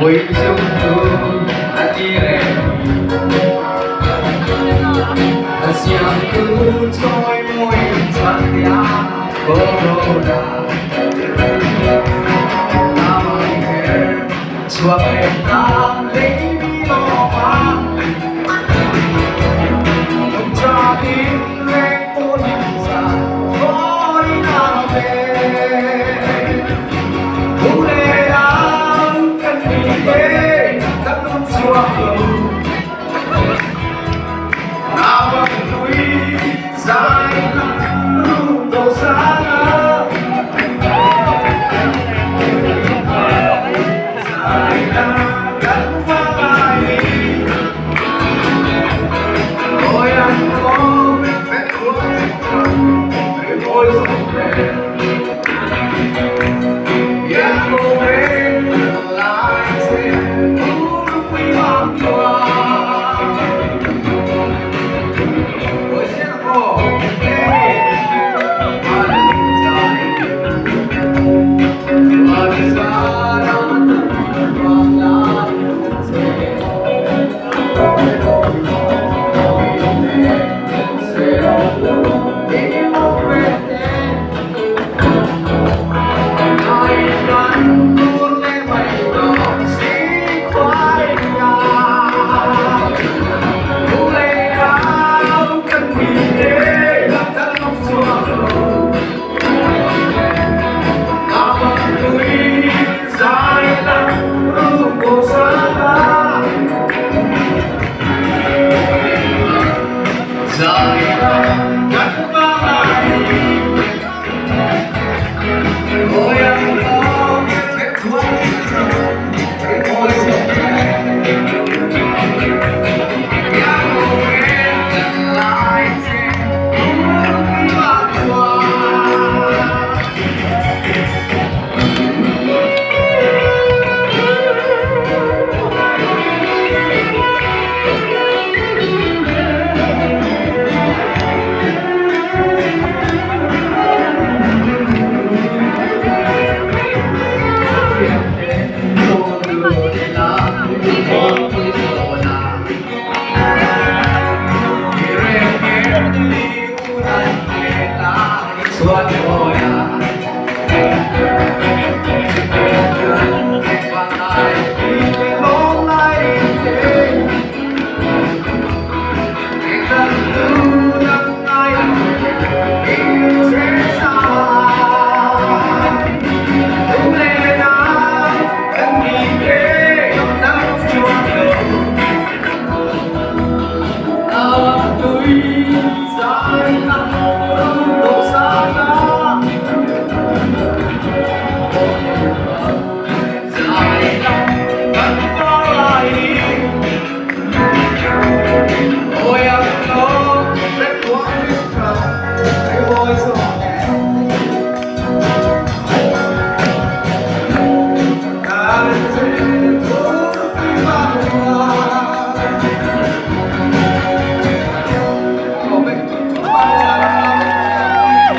Ôi chung tu anh Irin Siang ku trôi môi chẳng ya corona Nam her chuộc em ta lấy lo ma Một cha tim lên cô nhìn ra khói nào về Hú lê đang cần đi thế các lúc chuộc lòng Nào núi dài lắm lúc đầu xa dài là gắn vác ai tôi ăn có vết cuối để tôi sống đẹp yeah cô bên lại